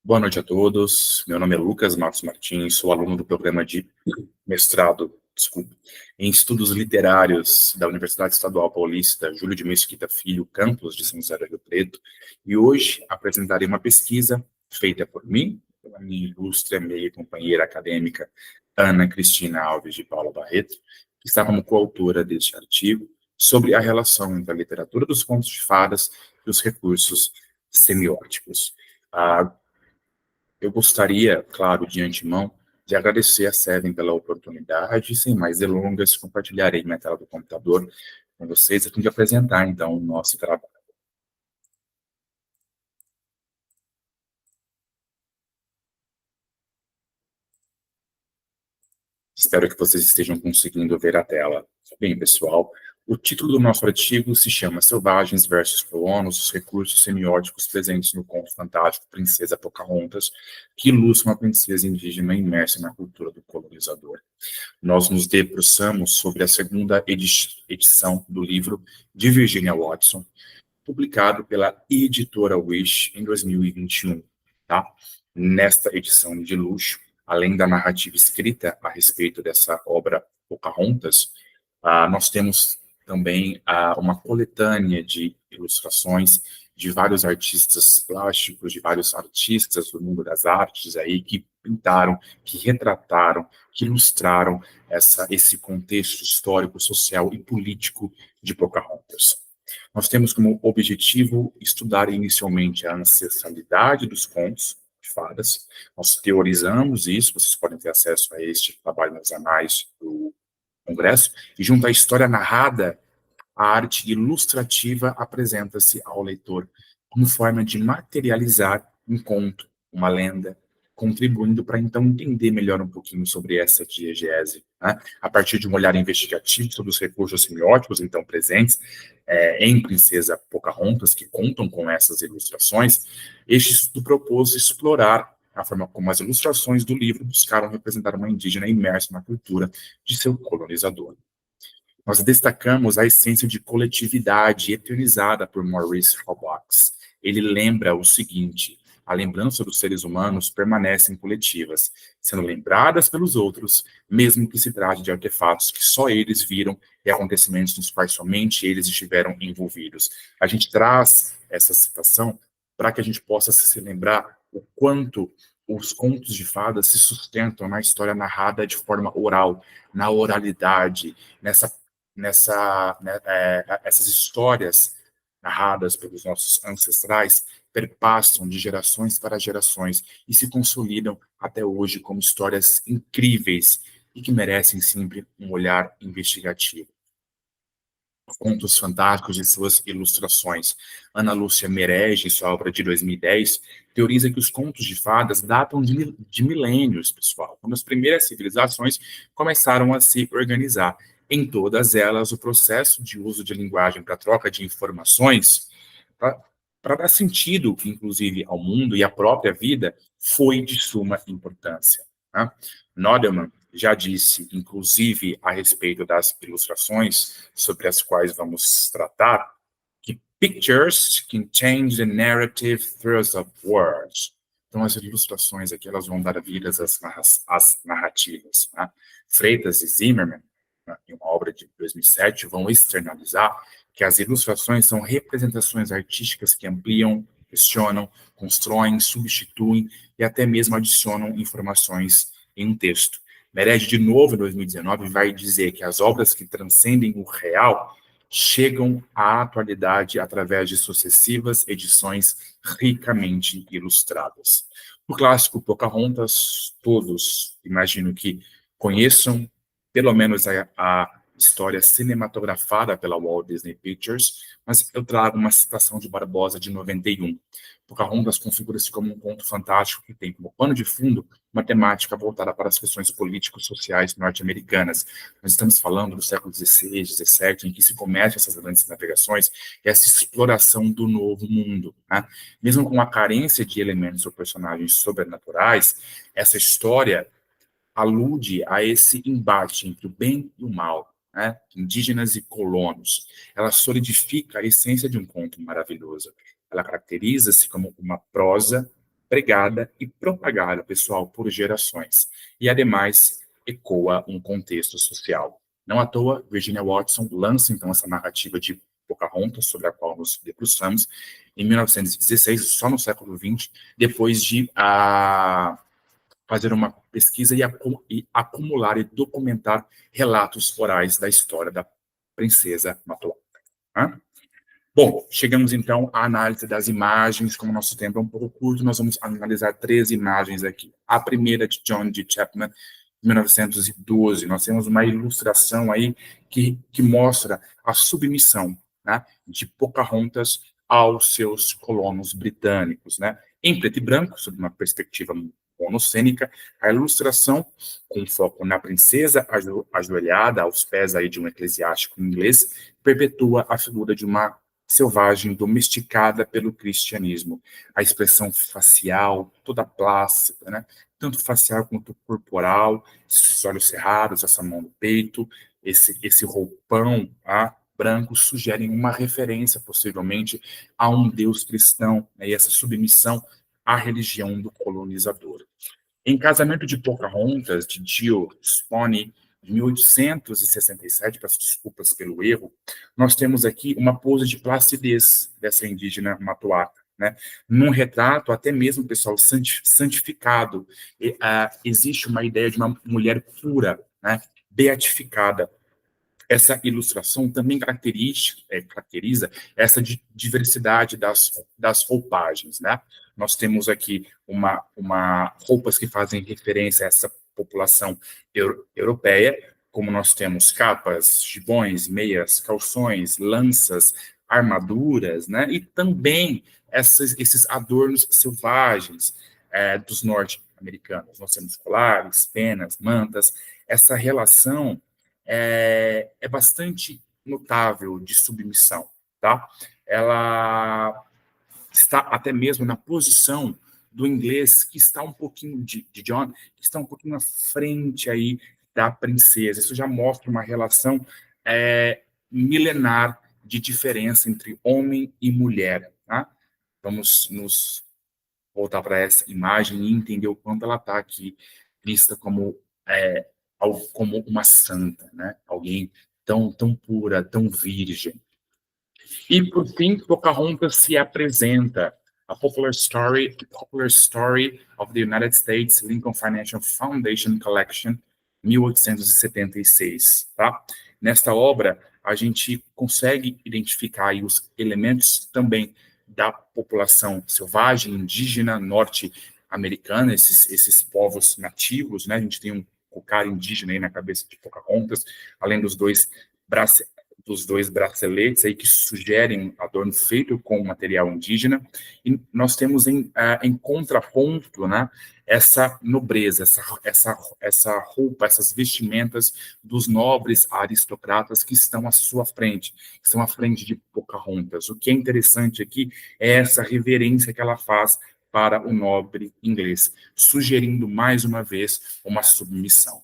Boa noite a todos. Meu nome é Lucas Marcos Martins, sou aluno do programa de mestrado, em estudos literários da Universidade Estadual Paulista, Júlio de Mesquita Filho, campus de São José do Rio Preto, e hoje apresentarei uma pesquisa feita por mim, pela minha ilustre amiga e companheira acadêmica Ana Cristina Alves de Paula Barreto, que está como coautora deste artigo sobre a relação entre a literatura dos contos de fadas e os recursos semióticos. Ah, eu gostaria, claro, de antemão, de agradecer a Seven pela oportunidade e, sem mais delongas, compartilharei minha tela do computador com vocês, a fim de apresentar, então, o nosso trabalho. Espero que vocês estejam conseguindo ver a tela. Bem, pessoal, o título do nosso artigo se chama Selvagens versus Colonos, os recursos semióticos presentes no conto fantástico Princesa Pocahontas, que ilustra uma princesa indígena imersa na cultura do colonizador. Nós nos debruçamos sobre a segunda edição do livro de Virginia Watson, publicado pela editora Wish em 2021. Tá? Nesta edição de luxo, além da narrativa escrita a respeito dessa obra Pocahontas, nós temos também uma coletânea de ilustrações de vários artistas plásticos, de vários artistas do mundo das artes aí que pintaram, que retrataram, que ilustraram esse contexto histórico, social e político de Pocahontas. Nós temos como objetivo estudar inicialmente a ancestralidade dos contos de fadas. Nós teorizamos isso, vocês podem ter acesso a este trabalho nos anais do Congresso, e junto à história narrada, a arte ilustrativa apresenta-se ao leitor como forma de materializar um conto, uma lenda, contribuindo para então entender melhor um pouquinho sobre essa diegese, né? A partir de um olhar investigativo sobre os recursos semióticos então presentes em Princesa Pocahontas, que contam com essas ilustrações, este estudo propôs explorar a forma como as ilustrações do livro buscaram representar uma indígena imersa na cultura de seu colonizador. Nós destacamos a essência de coletividade eternizada por Maurice Robox. Ele lembra o seguinte: a lembrança dos seres humanos permanecem coletivas, sendo lembradas pelos outros, mesmo que se trate de artefatos que só eles viram e acontecimentos nos quais somente eles estiveram envolvidos. A gente traz essa citação para que a gente possa se lembrar o quanto os contos de fadas se sustentam na história narrada de forma oral, na oralidade, essas histórias narradas pelos nossos ancestrais perpassam de gerações para gerações e se consolidam até hoje como histórias incríveis e que merecem sempre um olhar investigativo. Contos fantásticos e suas ilustrações. Ana Lúcia Merege, sua obra de 2010, teoriza que os contos de fadas datam de milênios, pessoal, quando as primeiras civilizações começaram a se organizar. Em todas elas, o processo de uso de linguagem para troca de informações, para dar sentido, inclusive, ao mundo e à própria vida, foi de suma importância. Né? Nodelman já disse, inclusive, a respeito das ilustrações sobre as quais vamos tratar, que pictures can change the narrative through of words. Então, as ilustrações aqui, elas vão dar vidas às narrativas. Né? Freitas e Zimmermann, né, em uma obra de 2007, vão externalizar que as ilustrações são representações artísticas que ampliam, questionam, constroem, substituem e até mesmo adicionam informações em um texto. Mered, de novo, em 2019, vai dizer que as obras que transcendem o real chegam à atualidade através de sucessivas edições ricamente ilustradas. O clássico Pocahontas, todos imagino que conheçam, pelo menos a história cinematografada pela Walt Disney Pictures, mas eu trago uma citação de Barbosa de 91. Pocahontas configura-se como um conto fantástico que tem como pano de fundo uma temática voltada para as questões políticos-sociais norte-americanas. Nós estamos falando do século XVI, XVII, em que se começam essas grandes navegações e essa exploração do novo mundo. Né? Mesmo com a carência de elementos ou personagens sobrenaturais, essa história alude a esse embate entre o bem e o mal, né? Indígenas e colonos. Ela solidifica a essência de um conto maravilhoso. Ela caracteriza-se como uma prosa pregada e propagada, pessoal, por gerações. E, ademais, ecoa um contexto social. Não à toa, Virginia Watson lança, então, essa narrativa de Pocahontas, sobre a qual nos debruçamos, em 1916, só no século XX, depois de fazer uma pesquisa e acumular e documentar relatos orais da história da princesa Matuá. Né? Bom, chegamos então à análise das imagens. Como nosso tempo é um pouco curto, nós vamos analisar 3 imagens aqui. A primeira de John D. Chapman, 1912. Nós temos uma ilustração aí que mostra a submissão, né, de Pocahontas aos seus colonos britânicos, né, em preto e branco, sob uma perspectiva monocênica. A ilustração, com foco na princesa ajoelhada aos pés aí de um eclesiástico inglês, perpetua a figura de uma selvagem domesticada pelo cristianismo. A expressão facial, toda plástica, né? Tanto facial quanto corporal, esses olhos cerrados, essa mão no peito, esse roupão branco, sugerem uma referência, possivelmente, a um Deus cristão, né? E essa submissão à religião do colonizador. Em Casamento de Pocahontas, de Jill Spone, de 1867, peço desculpas pelo erro, nós temos aqui uma pose de placidez dessa indígena matuata, né? Num retrato, até mesmo, pessoal, santificado, existe uma ideia de uma mulher pura, né? Beatificada. Essa ilustração também caracteriza essa diversidade das roupagens, né? Nós temos aqui roupas que fazem referência a essa população europeia, como nós temos capas, gibões, meias, calções, lanças, armaduras, né? E também esses adornos selvagens dos norte-americanos. Nós temos colares, penas, mantas. Essa relação é bastante notável de submissão, tá? Ela está até mesmo na posição do inglês, que está um pouquinho, de John, que está um pouquinho à frente aí da princesa. Isso já mostra uma relação milenar de diferença entre homem e mulher, tá? Vamos nos voltar para essa imagem e entender o quanto ela está aqui vista é, como uma santa, né? Alguém tão pura, tão virgem. E, por fim, Pocahontas se apresenta. A Popular Story of the United States Lincoln Financial Foundation Collection, 1876. Tá? Nesta obra, a gente consegue identificar aí os elementos também da população selvagem, indígena, norte-americana, esses povos nativos, né? A gente tem um cocar indígena aí na cabeça de Pocahontas, além dos dois braceletes aí que sugerem adorno feito com material indígena, e nós temos em contraponto, né, essa nobreza, essa roupa, essas vestimentas dos nobres aristocratas que estão à sua frente, que estão à frente de Pocahontas. O que é interessante aqui é essa reverência que ela faz para o nobre inglês, sugerindo mais uma vez uma submissão.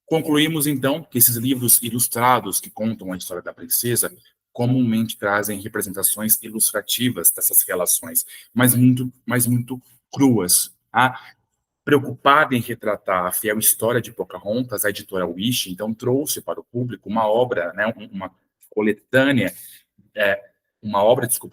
Concluímos, então, que esses livros ilustrados que contam a história da princesa comumente trazem representações ilustrativas dessas relações, mas muito cruas. Preocupada em retratar a fiel história de Pocahontas, a editora Wish, então, trouxe para o público uma obra, né, uma coletânea,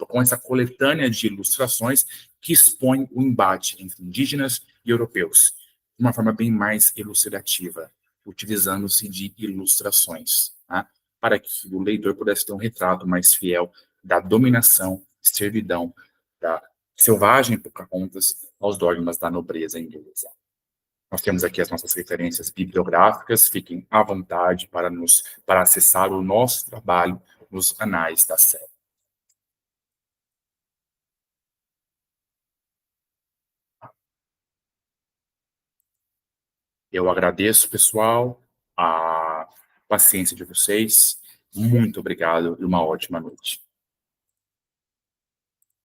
com essa coletânea de ilustrações que expõe o embate entre indígenas e europeus, de uma forma bem mais elucidativa, utilizando-se de ilustrações, tá? Para que o leitor pudesse ter um retrato mais fiel da dominação, servidão, da selvagem Pocahontas aos dogmas da nobreza inglesa. Nós temos aqui as nossas referências bibliográficas, fiquem à vontade para acessar o nosso trabalho nos anais da série. Eu agradeço, pessoal, a paciência de vocês. Muito obrigado e uma ótima noite.